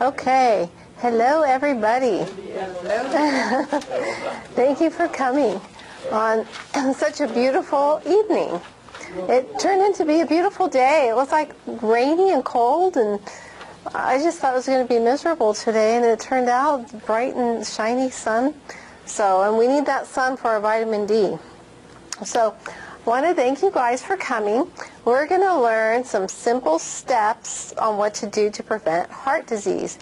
Okay. Hello, everybody. Thank you for coming on such a beautiful evening. It turned out to be a beautiful day. It was like rainy and cold, and I just thought it was going to be miserable today, and it turned out bright and shiny sun. And we need that sun for our vitamin D. So I want to thank you guys for coming. We're going to learn some simple steps on what to do to prevent heart disease.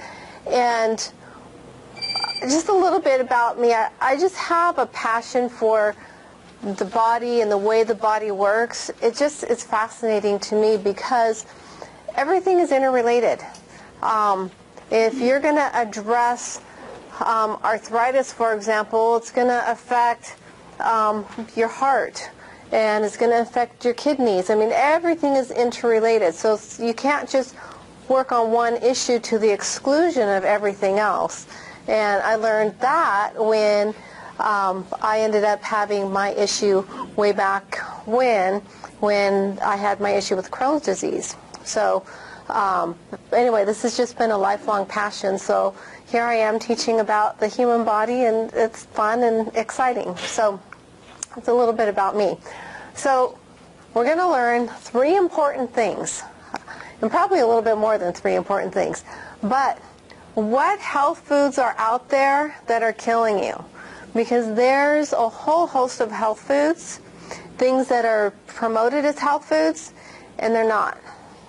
And just a little bit about me. I just have a passion for the body and the way the body works. It's fascinating to me because everything is interrelated. If you're going to address arthritis, for example, it's going to affect your heart, and it's going to affect your kidneys. I mean, everything is interrelated, so you can't just work on one issue to the exclusion of everything else. And I learned that when I ended up having my issue way back when I had my issue with Crohn's disease. So anyway, this has just been a lifelong passion. So here I am teaching about the human body, and it's fun and exciting. So that's a little bit about me. So we're going to learn 3 important things, and probably a little bit more than 3 important things. But what health foods are out there that are killing you? Because there's a whole host of health foods, things that are promoted as health foods, and they're not.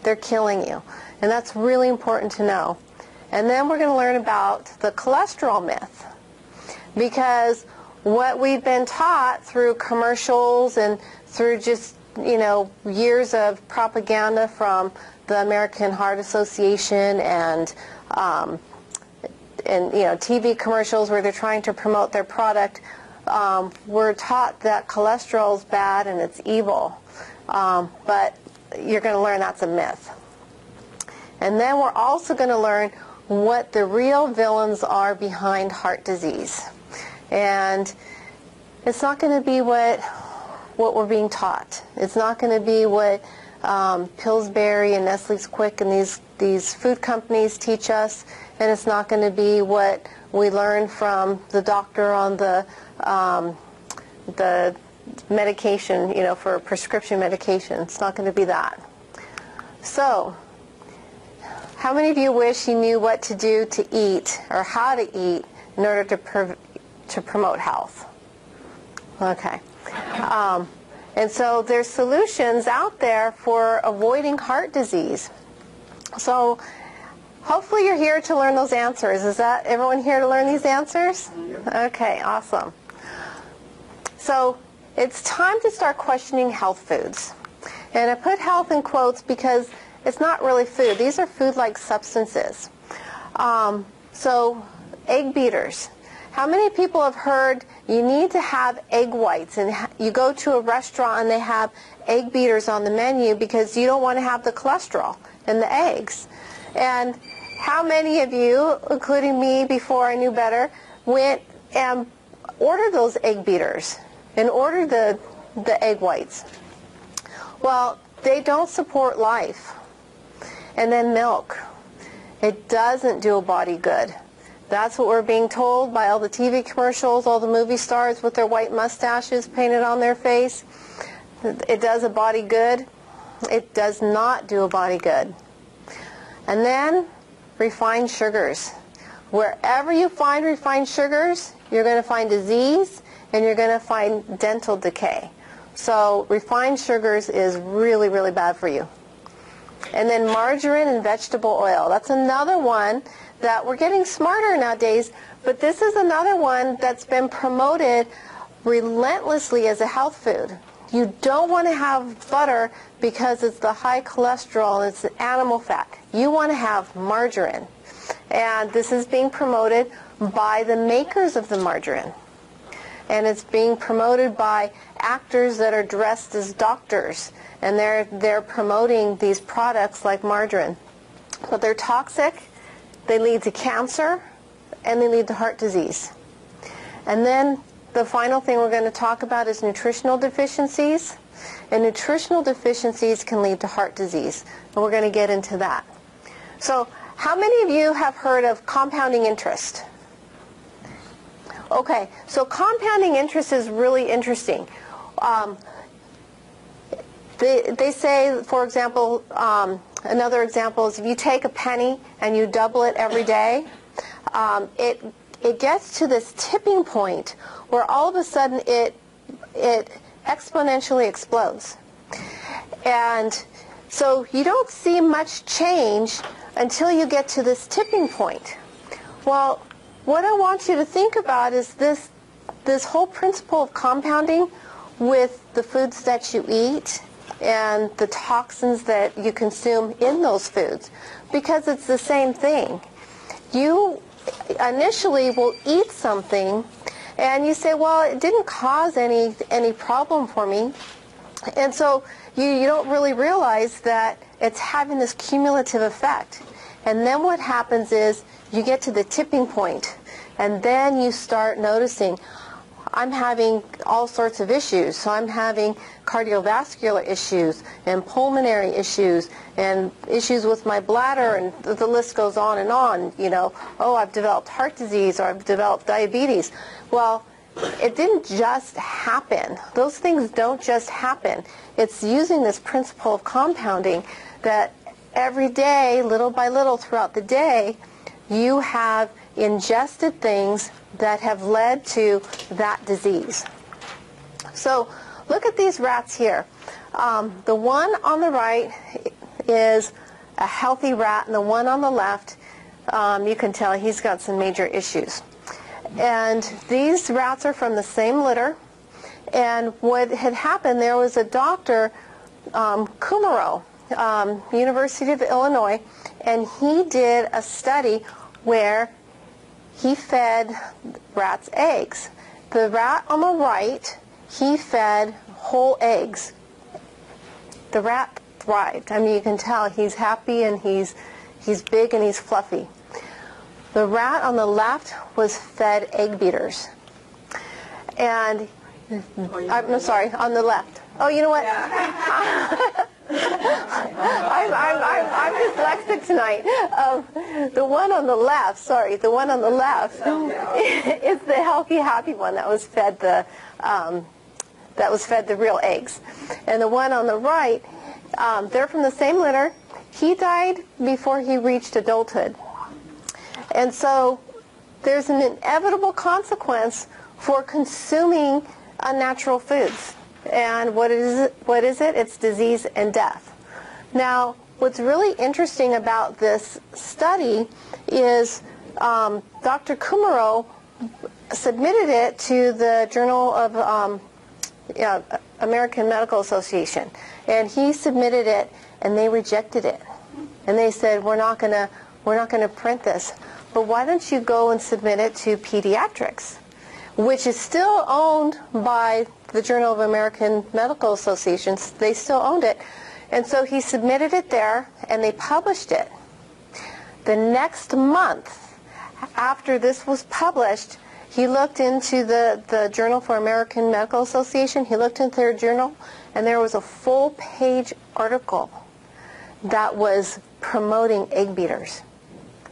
They're killing you. And that's really important to know. And then we're going to learn about the cholesterol myth. Because what we've been taught through commercials and through just, years of propaganda from the American Heart Association and TV commercials where they're trying to promote their product, we're taught that cholesterol is bad and it's evil. But you're going to learn that's a myth. And then we're also going to learn what the real villains are behind heart disease. And it's not going to be what we're being taught. It's not going to be what Pillsbury and Nestle's Quick and these food companies teach us, and it's not going to be what we learn from the doctor on the medication, for prescription medication. It's not going to be that. So, how many of you wish you knew what to do to eat or how to eat in order to promote health? Okay. And so there's solutions out there for avoiding heart disease. So hopefully you're here to learn those answers. Is that everyone here to learn these answers? Okay, awesome. So it's time to start questioning health foods. And I put health in quotes because it's not really food. These are food-like substances. So egg beaters. How many people have heard you need to have egg whites, and you go to a restaurant and they have egg beaters on the menu because you don't want to have the cholesterol in the eggs? And how many of you, including me before I knew better, went and ordered those egg beaters and ordered the egg whites? Well, they don't support life. And then milk. It doesn't do a body good. That's what we're being told by all the TV commercials, all the movie stars with their white mustaches painted on their face. It does a body good. It does not do a body good. And then refined sugars. Wherever you find refined sugars, you're going to find disease and you're going to find dental decay. So refined sugars is really, really bad for you. And then margarine and vegetable oil. That's another one that we're getting smarter nowadays, but this is another one that's been promoted relentlessly as a health food. You don't want to have butter because it's the high cholesterol and it's animal fat. You want to have margarine. And this is being promoted by the makers of the margarine. And it's being promoted by actors that are dressed as doctors. And they're promoting these products like margarine. But they're toxic, they lead to cancer, and they lead to heart disease. And then the final thing we're going to talk about is nutritional deficiencies. And nutritional deficiencies can lead to heart disease. And we're going to get into that. So How many of you have heard of compounding interest? Okay, so compounding interest is really interesting. They say, for example, another example is if you take a penny and you double it every day, it gets to this tipping point where all of a sudden it exponentially explodes. And so you don't see much change until you get to this tipping point. Well, what I want you to think about is this whole principle of compounding with the foods that you eat and the toxins that you consume in those foods, because it's the same thing. You initially will eat something and you say, well, it didn't cause any problem for me. And so you don't really realize that it's having this cumulative effect. And then what happens is you get to the tipping point, and then you start noticing, I'm having all sorts of issues. So I'm having cardiovascular issues and pulmonary issues and issues with my bladder, and the list goes on and on. You know, oh, I've developed heart disease, or I've developed diabetes. Well, it didn't just happen. Those things don't just happen. It's using this principle of compounding that every day, little by little throughout the day, you have ingested things that have led to that disease. So look at these rats here. The one on the right is a healthy rat, and the one on the left, you can tell he's got some major issues. And these rats are from the same litter. And what had happened, there was a doctor, Kumaro, University of Illinois, and he did a study where he fed rats eggs. The rat on the right, he fed whole eggs. The rat thrived. I mean, you can tell he's happy and he's big and he's fluffy. The rat on the left was fed egg beaters. And I'm sorry, on the left. Oh, you know what? Yeah. I'm dyslexic tonight. The one on the left, the one on the left is the healthy, happy one that was fed the real eggs. And the one on the right, they're from the same litter. He died before he reached adulthood. And so there's an inevitable consequence for consuming unnatural foods. And what is it? It's disease and death. Now, what's really interesting about this study is Dr. Kumaro submitted it to the Journal of American Medical Association. And he submitted it, and they rejected it. And they said, we're not going to print this. But why don't you go and submit it to Pediatrics, which is still owned by the Journal of American Medical Association. They still owned it. And so he submitted it there, and they published it. The next month, after this was published, he looked into the Journal for American Medical Association. He looked into their journal, and there was a full-page article that was promoting egg beaters.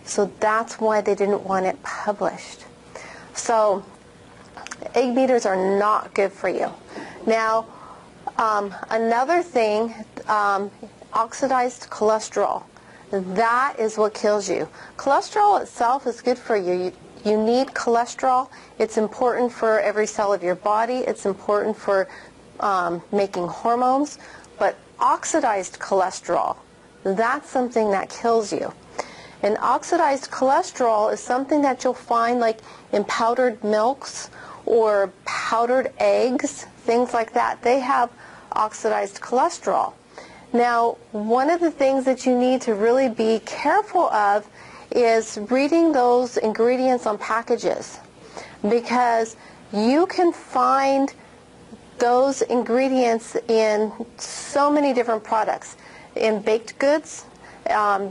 So that's why they didn't want it published. So egg beaters are not good for you. Now, another thing, oxidized cholesterol. That is what kills you. Cholesterol itself is good for you. You need cholesterol. It's important for every cell of your body. It's important for making hormones. But oxidized cholesterol, that's something that kills you. And oxidized cholesterol is something that you'll find like in powdered milks or powdered eggs, things like that. They have oxidized cholesterol. Now, one of the things that you need to really be careful of is reading those ingredients on packages, because you can find those ingredients in so many different products. In baked goods,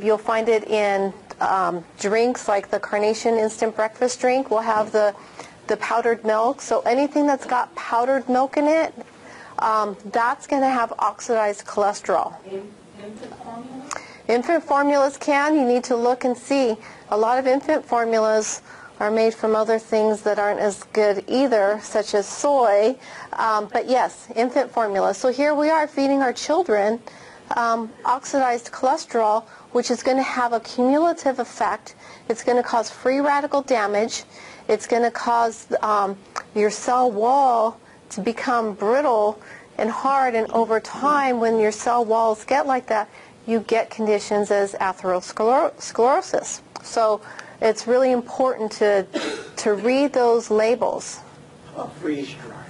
you'll find it in drinks like the Carnation Instant Breakfast drink will have the powdered milk. So anything that's got powdered milk in it, that's going to have oxidized cholesterol. Infant formulas can. You need to look and see. A lot of infant formulas are made from other things that aren't as good either, such as soy. But yes, infant formula. So here we are feeding our children oxidized cholesterol, which is going to have a cumulative effect. It's going to cause free radical damage. It's going to cause your cell wall to become brittle and hard, and over time, when your cell walls get like that, you get conditions as atherosclerosis. So it's really important to read those labels. Freeze-dried.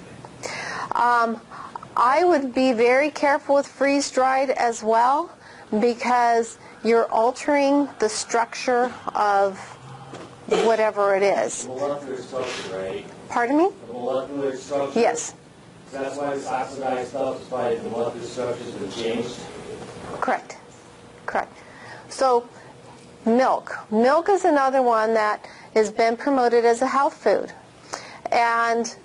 I would be very careful with freeze-dried as well, because you're altering the structure of whatever it is. The molecular structure, right? Pardon me? The molecular structure? Yes. That's why it's oxidized stuff, is why the molecular structure has been changed? Correct. Correct. So milk. Milk is another one that has been promoted as a health food. And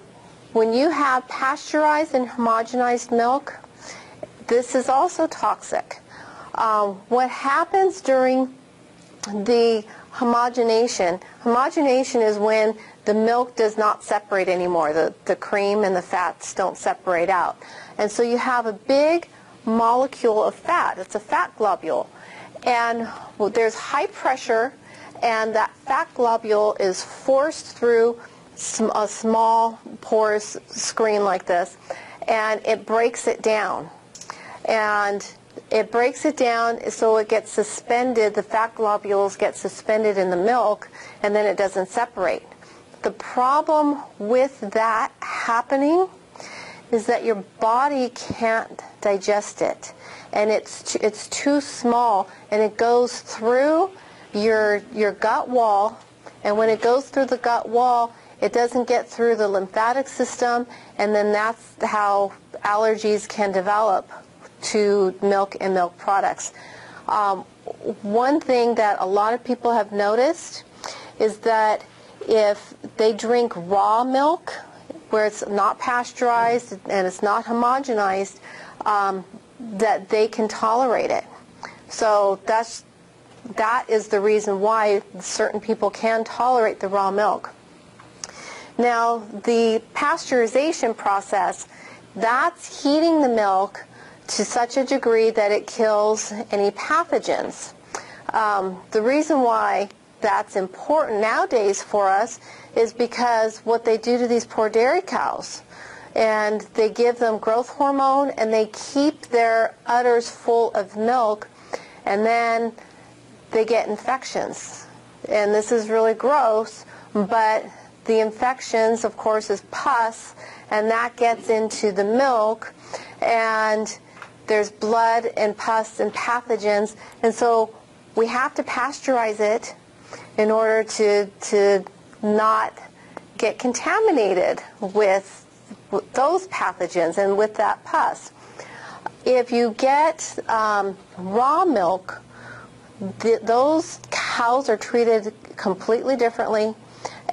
when you have pasteurized and homogenized milk, this is also toxic. What happens during the homogenation is when the milk does not separate anymore. The cream and the fats don't separate out. And so you have a big molecule of fat. It's a fat globule. And there's high pressure, and that fat globule is forced through a small porous screen like this, and it breaks it down. And it breaks it down so it gets suspended, the fat globules get suspended in the milk, and then it doesn't separate. The problem with that happening is that your body can't digest it, and it's too small, and it goes through your gut wall, and when it goes through the gut wall, it doesn't get through the lymphatic system, and then that's how allergies can develop to milk and milk products. One thing that a lot of people have noticed is that if they drink raw milk, where it's not pasteurized and it's not homogenized, that they can tolerate it. So that is the reason why certain people can tolerate the raw milk. Now, the pasteurization process, that's heating the milk to such a degree that it kills any pathogens. The reason why that's important nowadays for us is because what they do to these poor dairy cows, and they give them growth hormone, and they keep their udders full of milk, and then they get infections. And this is really gross, but the infections, of course, is pus, and that gets into the milk, and there's blood and pus and pathogens, and so we have to pasteurize it in order to not get contaminated with those pathogens and with that pus. If you get raw milk, those cows are treated completely differently,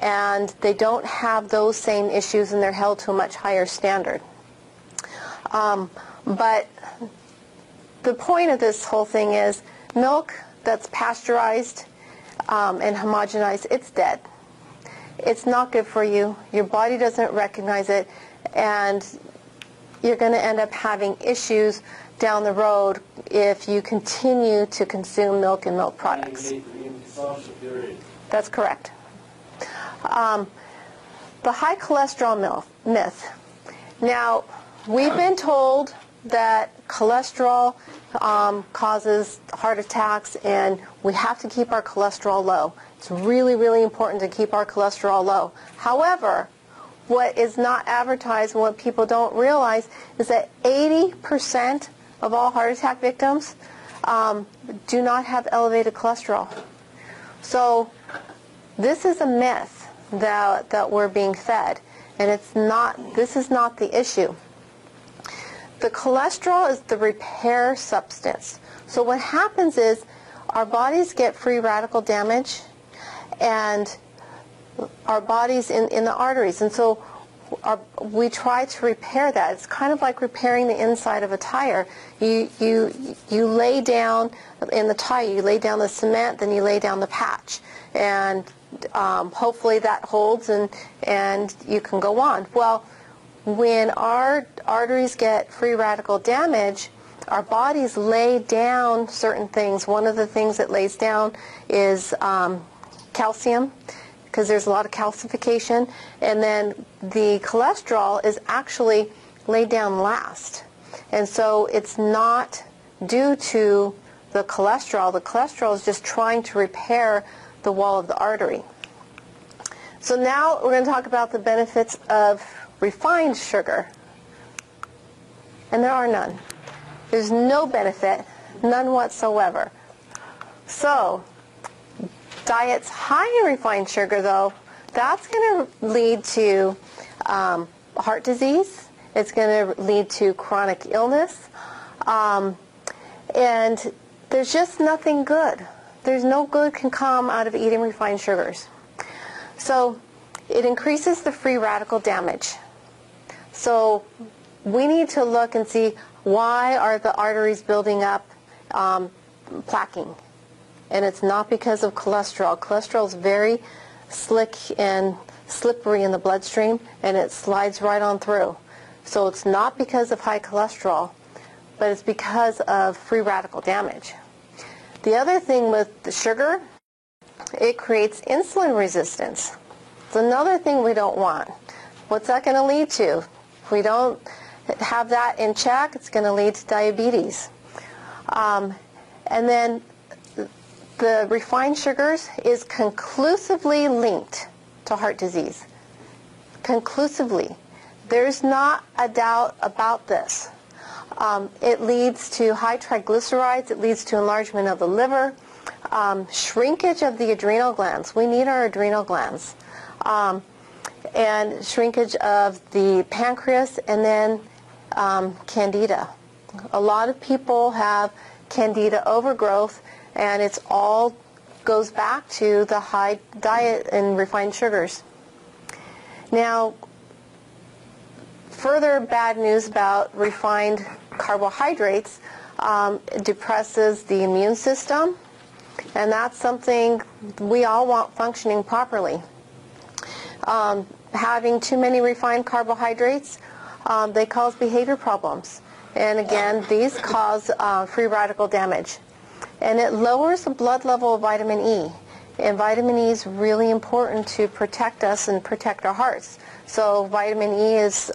and they don't have those same issues, and they're held to a much higher standard. But the point of this whole thing is milk that's pasteurized and homogenized, it's dead. It's not good for you. Your body doesn't recognize it, and you're going to end up having issues down the road if you continue to consume milk and milk products. That's correct. The high cholesterol myth. Now, we've been told that cholesterol causes heart attacks, and we have to keep our cholesterol low. It's really, really important to keep our cholesterol low. However, what is not advertised and what people don't realize is that 80% of all heart attack victims do not have elevated cholesterol. So this is a myth that we're being fed, and it's not. This is not the issue. The cholesterol is the repair substance. So what happens is our bodies get free radical damage, and our bodies in the arteries. And so we try to repair that. It's kind of like repairing the inside of a tire. You lay down in the tire, you lay down the cement, then you lay down the patch, and hopefully that holds and you can go on. Well, when our arteries get free radical damage, our bodies lay down certain things. One of the things it lays down is calcium, because there's a lot of calcification, and then the cholesterol is actually laid down last. And so it's not due to the cholesterol. The cholesterol is just trying to repair the wall of the artery. So now we're going to talk about the benefits of refined sugar. And there are none. There's no benefit, none whatsoever. So diets high in refined sugar, though, that's going to lead to heart disease. It's going to lead to chronic illness. And there's just nothing good. There's no good can come out of eating refined sugars. So it increases the free radical damage. So we need to look and see, why are the arteries building up plaquing? And it's not because of cholesterol. Cholesterol is very slick and slippery in the bloodstream, and it slides right on through. So it's not because of high cholesterol, but it's because of free radical damage. The other thing with the sugar, it creates insulin resistance. It's another thing we don't want. What's that going to lead to? If we don't have that in check, it's going to lead to diabetes. And then the refined sugars is conclusively linked to heart disease. Conclusively. There's not a doubt about this. It leads to high triglycerides. It leads to enlargement of the liver, shrinkage of the adrenal glands. We need our adrenal glands. And shrinkage of the pancreas, and then candida. A lot of people have candida overgrowth, and it's all goes back to the high diet and refined sugars. Now, further bad news about refined carbohydrates, it depresses the immune system, and that's something we all want functioning properly. Having too many refined carbohydrates, they cause behavior problems. And again, these cause free radical damage. And it lowers the blood level of vitamin E. And vitamin E is really important to protect us and protect our hearts. So vitamin E is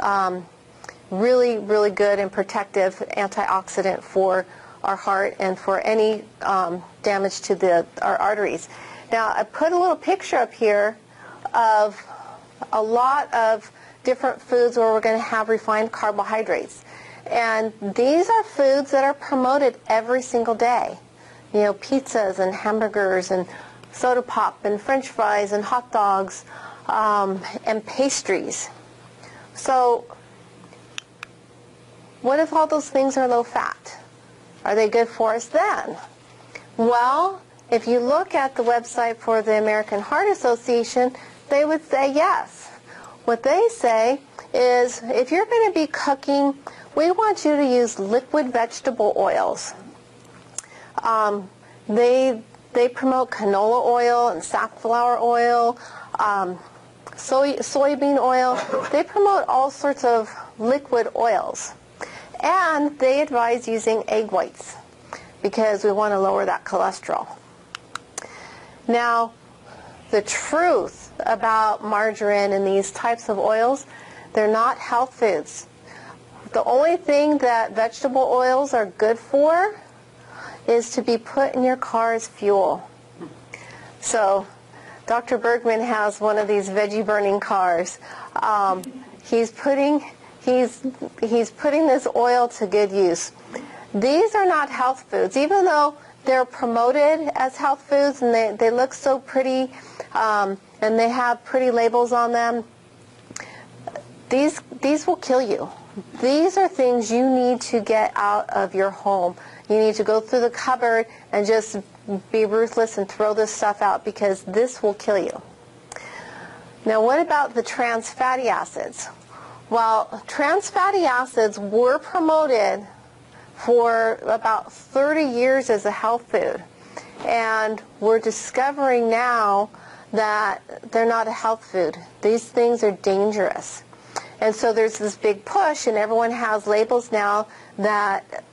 really, really good and protective antioxidant for our heart and for any damage to our arteries. Now, I put a little picture up here of a lot of different foods where we're going to have refined carbohydrates. And these are foods that are promoted every single day. You know, pizzas and hamburgers and soda pop and french fries and hot dogs and pastries. So what if all those things are low fat? Are they good for us then? Well, if you look at the website for the American Heart Association, they would say yes. What they say is, if you're going to be cooking, we want you to use liquid vegetable oils. They promote canola oil and safflower oil, soybean oil. They promote all sorts of liquid oils. And they advise using egg whites because we want to lower that cholesterol. Now, the truth about margarine and these types of oils, they're not health foods. The only thing that vegetable oils are good for is to be put in your car as fuel. So Dr. Bergman has one of these veggie burning cars. He's putting this oil to good use. These are not health foods, even though they're promoted as health foods and they look so pretty and they have pretty labels on them. These will kill you. These are things you need to get out of your home. You need to go through the cupboard and just be ruthless and throw this stuff out, because this will kill you. Now, what about the trans fatty acids? Well, trans fatty acids were promoted for about 30 years as a health food. And we're discovering now that they're not a health food. These things are dangerous. And so there's this big push, and everyone has labels now that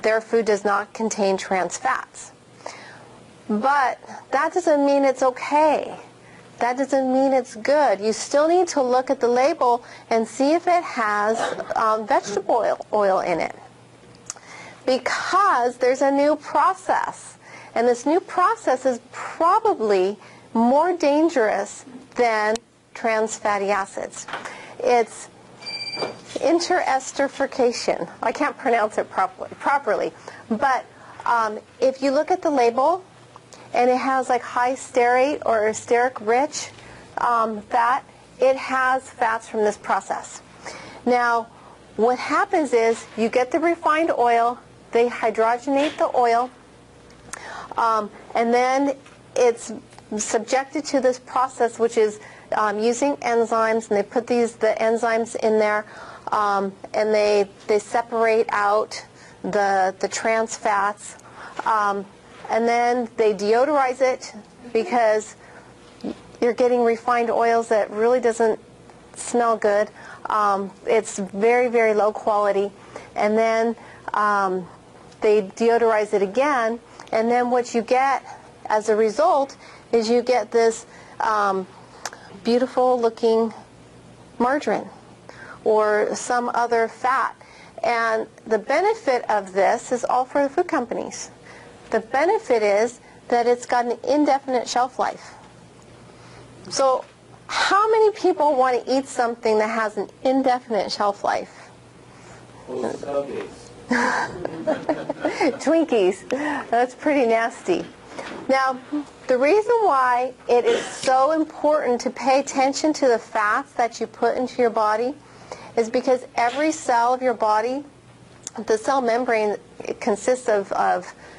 their food does not contain trans fats. But that doesn't mean it's okay. That doesn't mean it's good. You still need to look at the label and see if it has vegetable oil in it. Because there's a new process. And this new process is probably more dangerous than trans fatty acids. It's interesterification. I can't pronounce it properly. But if you look at the label, and it has like high stearate or stearic rich fat, it has fats from this process. Now, what happens is you get the refined oil, they hydrogenate the oil, and then it's subjected to this process, which is using enzymes, and they put the enzymes in there, and they separate out the trans fats, and then they deodorize it because you're getting refined oils that really doesn't smell good. It's very, very low quality, and then they deodorize it again, and then what you get as a result is you get this beautiful looking margarine or some other fat. And the benefit of this is all for the food companies. The benefit is that it's got an indefinite shelf life. So how many people want to eat something that has an indefinite shelf life? Twinkies. That's pretty nasty. Now, the reason why it is so important to pay attention to the fats that you put into your body is because every cell of your body, the cell membrane, it consists of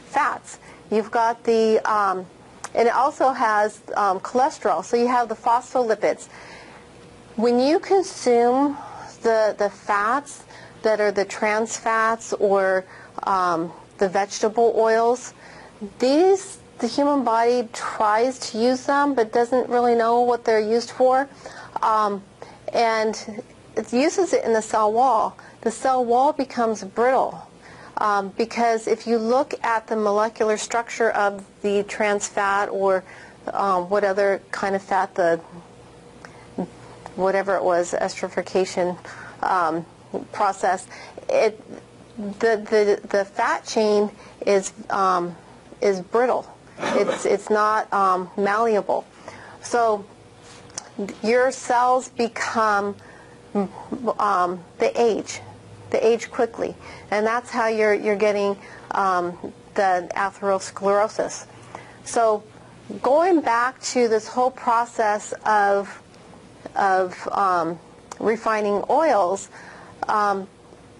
fats. You've got the, and it also has cholesterol, so you have the phospholipids. When you consume the fats that are the trans fats or the vegetable oils, the human body tries to use them but doesn't really know what they're used for, and it uses it in the cell wall. The cell wall becomes brittle. Because if you look at the molecular structure of the trans fat or what other kind of fat, whatever it was, esterification process, the fat chain is brittle. It's not malleable. So your cells become they age quickly, and that's how you're getting the atherosclerosis. So going back to this whole process of refining oils,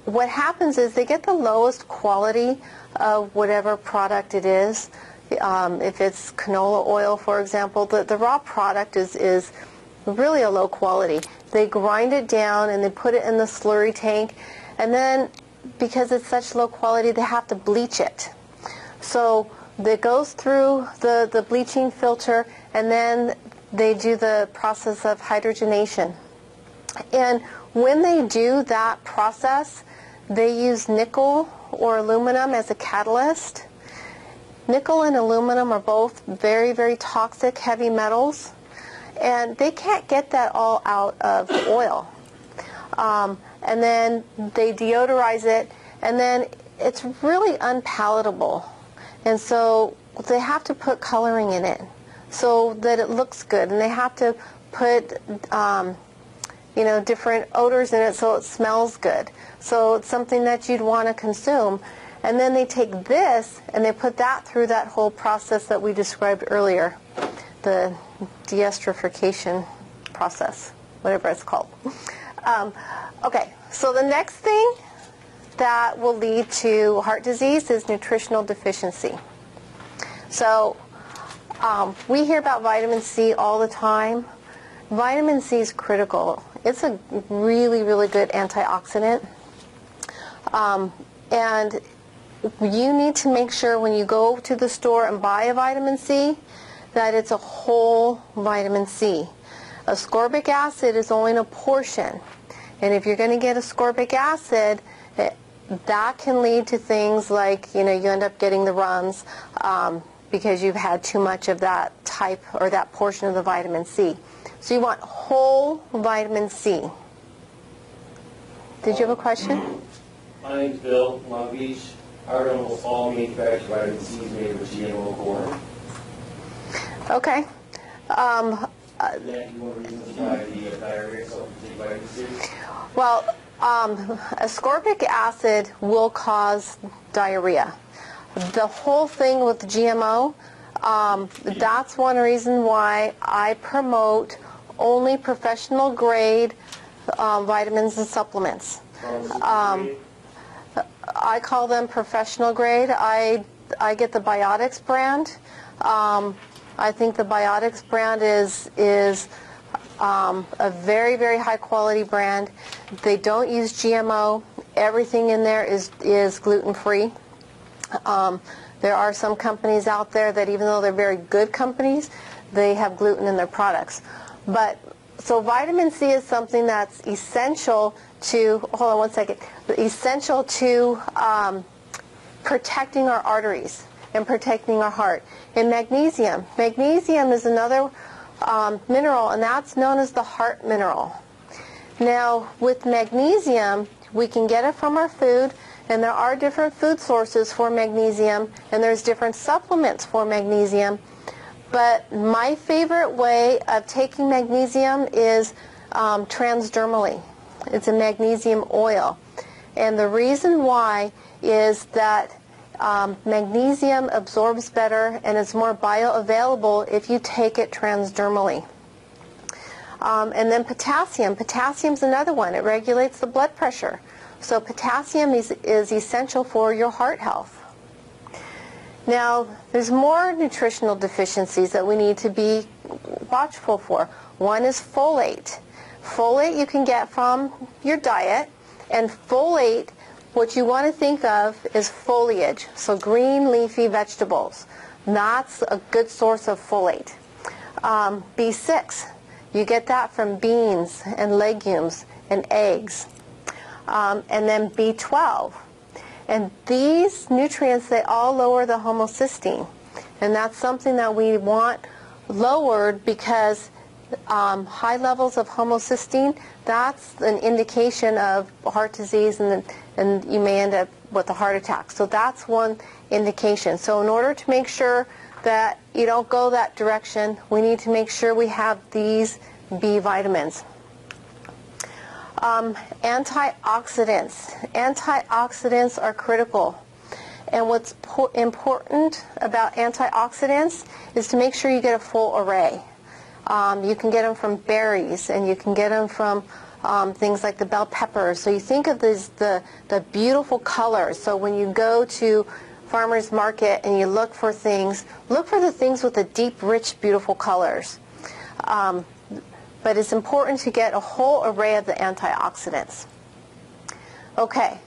what happens is they get the lowest quality of whatever product it is. If it's canola oil, for example, the raw product is really a low quality. They grind it down and they put it in the slurry tank, and then because it's such low quality, they have to bleach it. So it goes through the bleaching filter, and then they do the process of hydrogenation. And when they do that process, they use nickel or aluminum as a catalyst. Nickel and aluminum are both very, very toxic heavy metals, and they can't get that all out of the oil. And then they deodorize it, and then it's really unpalatable. And so they have to put coloring in it so that it looks good, and they have to put different odors in it so it smells good. So it's something that you'd want to consume. And then they take this and they put that through that whole process that we described earlier, the deesterification process, whatever it's called. Okay, so the next thing that will lead to heart disease is nutritional deficiency. So we hear about vitamin C all the time. Vitamin C is critical It's a really, really good antioxidant. And you need to make sure when you go to the store and buy a vitamin C that it's a whole vitamin C. Ascorbic acid is only a portion. And if you're going to get ascorbic acid, that can lead to things like, you end up getting the runs because you've had too much of that type or that portion of the vitamin C. So you want whole vitamin C. Did you have a question? My name's Bill, Long Beach. I heard almost all manufactured vitamin C is made with GMO corn. Okay. Is that one reason why the diarrhea so take vitamin C? Well, ascorbic acid will cause diarrhea. The whole thing with GMO, that's one reason why I promote only professional grade vitamins and supplements. I call them professional grade. I get the Biotics brand. I think the Biotics brand is a very, very high quality brand. They don't use GMO. Everything in there is gluten-free. There are some companies out there that, even though they're very good companies, they have gluten in their products. So vitamin C is something that's essential to, hold on one second, essential to protecting our arteries and protecting our heart. And magnesium is another mineral, and that's known as the heart mineral. Now, with magnesium, we can get it from our food, and there are different food sources for magnesium, and there's different supplements for magnesium. But my favorite way of taking magnesium is transdermally. It's a magnesium oil. And the reason why is that magnesium absorbs better and is more bioavailable if you take it transdermally. And then potassium. Potassium's another one. It regulates the blood pressure. So potassium is essential for your heart health. Now, there's more nutritional deficiencies that we need to be watchful for. One is folate. Folate you can get from your diet, and folate, what you want to think of is foliage, so green leafy vegetables. That's a good source of folate. B6, you get that from beans and legumes and eggs. And then B12. And these nutrients, they all lower the homocysteine. And that's something that we want lowered because high levels of homocysteine, that's an indication of heart disease, and you may end up with a heart attack. So that's one indication. So in order to make sure that you don't go that direction, we need to make sure we have these B vitamins. Antioxidants. Antioxidants are critical. And what's important about antioxidants is to make sure you get a full array. You can get them from berries, and you can get them from things like the bell peppers. So you think of the beautiful colors. So when you go to farmer's market and you look for the things with the deep, rich, beautiful colors. But it's important to get a whole array of the antioxidants. Okay,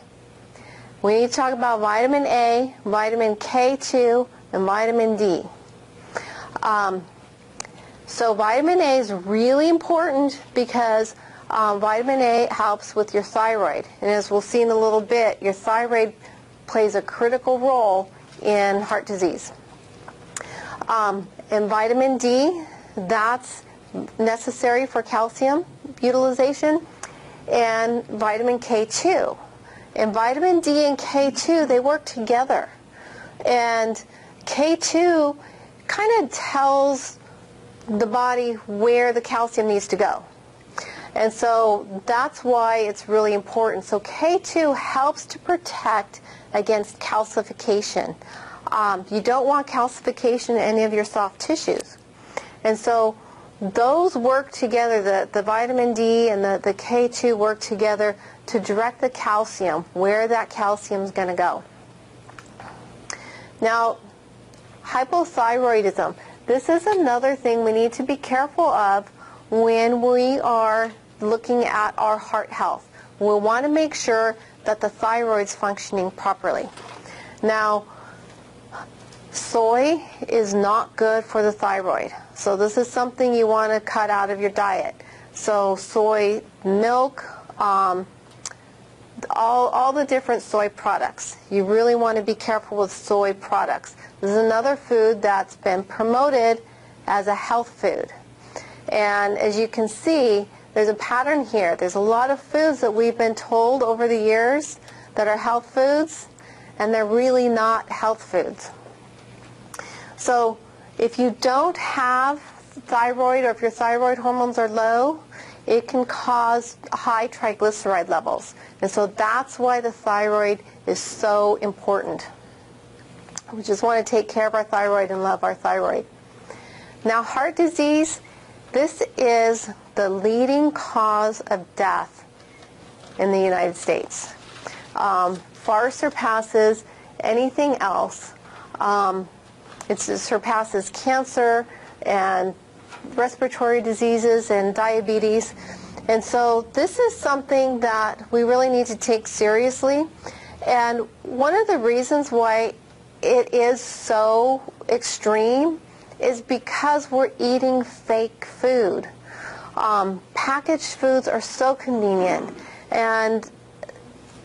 we need to talk about vitamin A, vitamin K2, and vitamin D. So vitamin A is really important because vitamin A helps with your thyroid. And as we'll see in a little bit, your thyroid plays a critical role in heart disease. And vitamin D, that's necessary for calcium utilization, and vitamin K2. And vitamin D and K2, they work together. And K2 kind of tells the body where the calcium needs to go. And so that's why it's really important. So K2 helps to protect against calcification. You don't want calcification in any of your soft tissues. And so those work together, the vitamin D and the K2 work together to direct the calcium, where that calcium is going to go. Now, hypothyroidism. This is another thing we need to be careful of when we are looking at our heart health. We want to make sure that the thyroid's functioning properly. Now, soy is not good for the thyroid. So this is something you want to cut out of your diet. So soy milk, all the different soy products. You really want to be careful with soy products. This is another food that's been promoted as a health food. And as you can see, there's a pattern here. There's a lot of foods that we've been told over the years that are health foods, and they're really not health foods. So if you don't have thyroid, or if your thyroid hormones are low, it can cause high triglyceride levels. And so that's why the thyroid is so important. We just want to take care of our thyroid and love our thyroid. Now, heart disease, this is the leading cause of death in the United States. Far surpasses anything else. It surpasses cancer and respiratory diseases and diabetes. And so this is something that we really need to take seriously. And one of the reasons why it is so extreme is because we're eating fake food. Packaged foods are so convenient, and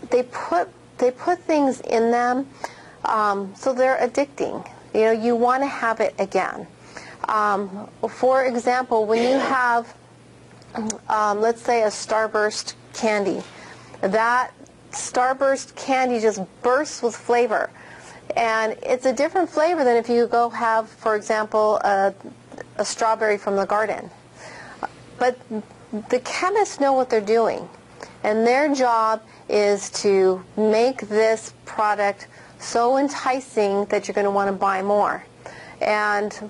they put things in them, so they're addicting. You know, you want to have it again. For example, when you have, let's say, a Starburst candy, that Starburst candy just bursts with flavor. And it's a different flavor than if you go have, for example, a strawberry from the garden. But the chemists know what they're doing. And their job is to make this product so enticing that you're going to want to buy more. And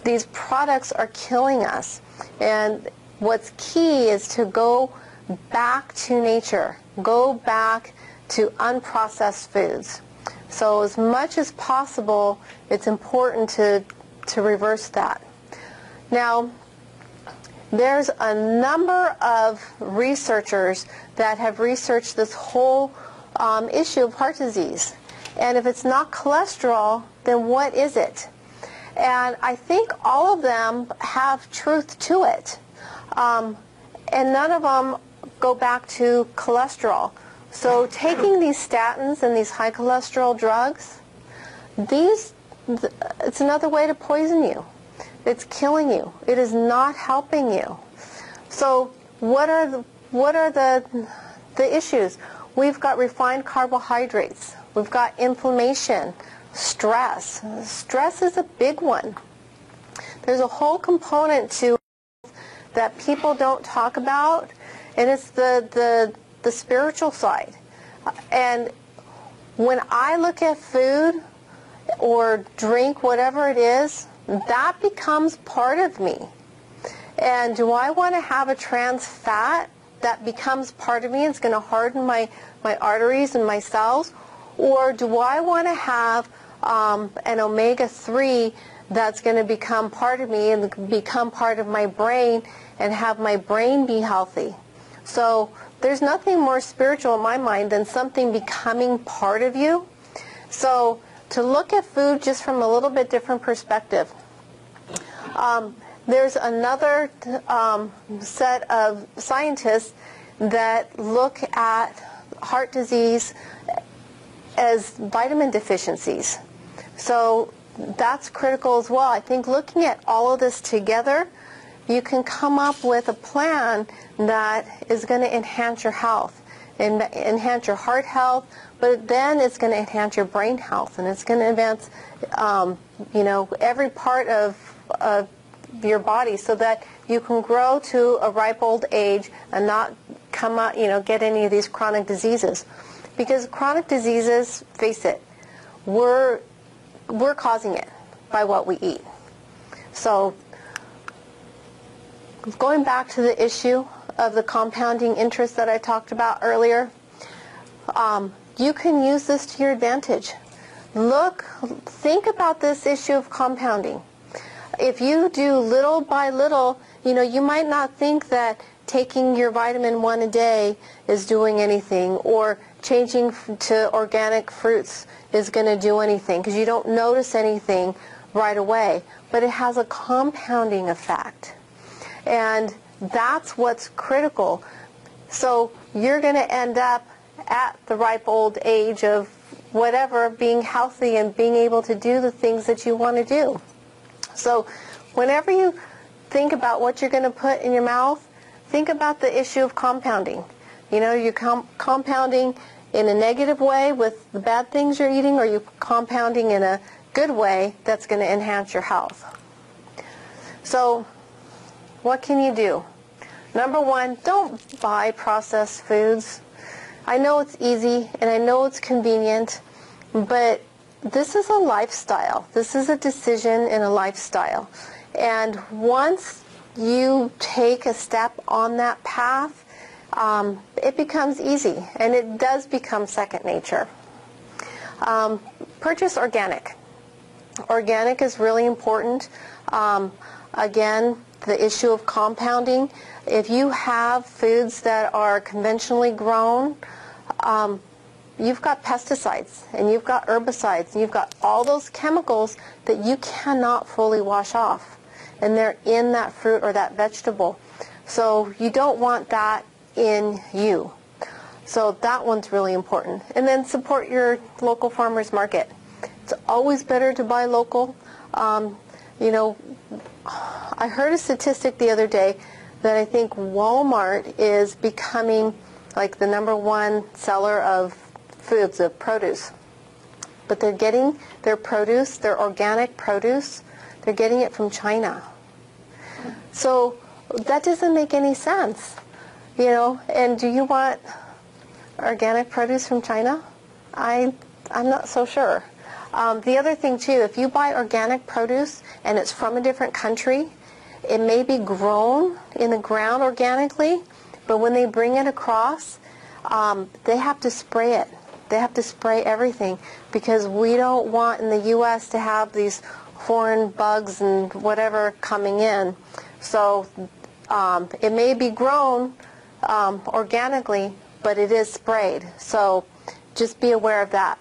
these products are killing us. And what's key is to go back to nature. Go back to unprocessed foods. So as much as possible, it's important to reverse that. Now, there's a number of researchers that have researched this whole issue of heart disease. And if it's not cholesterol, then what is it? And I think all of them have truth to it. And none of them go back to cholesterol. So taking these statins and these high cholesterol drugs, it's another way to poison you. It's killing you. It is not helping you. So what are the issues? We've got refined carbohydrates. We've got inflammation, stress. Stress is a big one. There's a whole component to that people don't talk about, and it's the spiritual side. And when I look at food or drink, whatever it is, that becomes part of me. And do I want to have a trans fat that becomes part of me and it's going to harden my arteries and my cells? Or do I want to have an omega-3 that's going to become part of me and become part of my brain and have my brain be healthy? So there's nothing more spiritual in my mind than something becoming part of you. So to look at food just from a little bit different perspective. There's another set of scientists that look at heart disease as vitamin deficiencies. So that's critical as well. I think looking at all of this together, you can come up with a plan that is going to enhance your health and enhance your heart health, but then it's going to enhance your brain health, and it's going to advance, every part of your body, so that you can grow to a ripe old age and not come out, get any of these chronic diseases. Because chronic diseases, face it, we're causing it by what we eat. So going back to the issue of the compounding interest that I talked about earlier, you can use this to your advantage. Think about this issue of compounding. If you do little by little, you might not think that taking your vitamin 1 a day is doing anything, or changing to organic fruits is going to do anything, because you don't notice anything right away. But it has a compounding effect. And that's what's critical. So you're going to end up at the ripe old age of whatever, being healthy and being able to do the things that you want to do. So whenever you think about what you're going to put in your mouth, think about the issue of compounding. You know, you're compounding in a negative way with the bad things you're eating, or you're compounding in a good way that's going to enhance your health. So what can you do? Number one, don't buy processed foods. I know it's easy and I know it's convenient, but this is a lifestyle. This is a decision in a lifestyle. And once you take a step on that path, it becomes easy, and it does become second nature. Purchase organic. Organic is really important. Again, the issue of compounding. If you have foods that are conventionally grown, you've got pesticides and you've got herbicides and you've got all those chemicals that you cannot fully wash off, and they're in that fruit or that vegetable. So you don't want that in you. So that one's really important. And then support your local farmers market. It's always better to buy local. You know, I heard a statistic the other day that I think Walmart is becoming like the #1 seller of foods, of produce. But they're getting their produce, their organic produce, they're getting it from China. So that doesn't make any sense, you know. And do you want organic produce from China? I'm not so sure. The other thing too, if you buy organic produce and it's from a different country, it may be grown in the ground organically, but when they bring it across, they have to spray it. They have to spray everything, because we don't want in the U.S. to have these foreign bugs and whatever coming in. So it may be grown organically, but it is sprayed. So just be aware of that.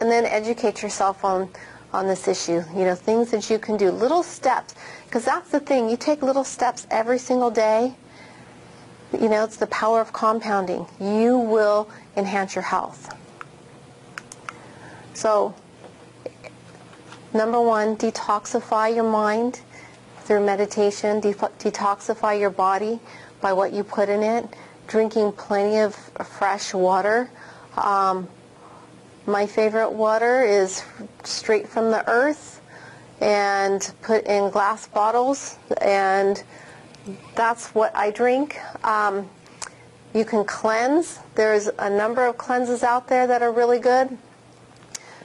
And then educate yourself on this issue. You know, things that you can do, little steps, because that's the thing. You take little steps every single day. You know, it's the power of compounding. You will enhance your health. So, #1, detoxify your mind through meditation. Detoxify your body by what you put in it. Drinking plenty of fresh water. My favorite water is straight from the earth and put in glass bottles, and that's what I drink. You can cleanse. There's a number of cleanses out there that are really good.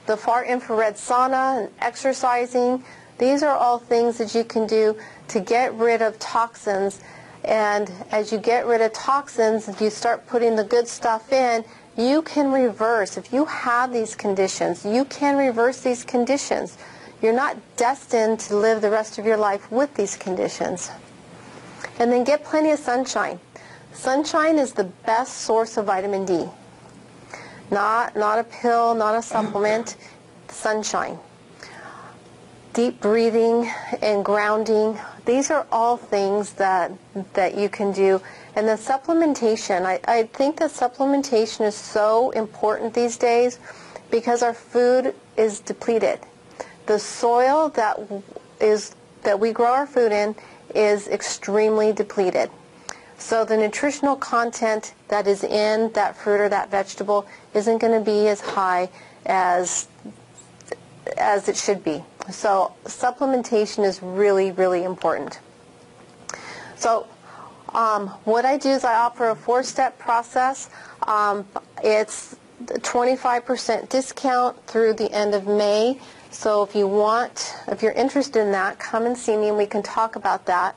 The far infrared sauna and exercising, these are all things that you can do to get rid of toxins. And as you get rid of toxins, if you start putting the good stuff in, you can reverse. If you have these conditions, you can reverse these conditions. You're not destined to live the rest of your life with these conditions. And then get plenty of sunshine. Sunshine is the best source of vitamin D. Not a pill, not a supplement, sunshine. Deep breathing and grounding, these are all things that you can do. And the supplementation, I think that supplementation is so important these days because our food is depleted. The soil that we grow our food in is extremely depleted. So the nutritional content that is in that fruit or that vegetable isn't going to be as high as it should be. So supplementation is really, really important. So what I do is I offer a 4-step process. It's 25% discount through the end of May. So if you're interested in that, come and see me and we can talk about that.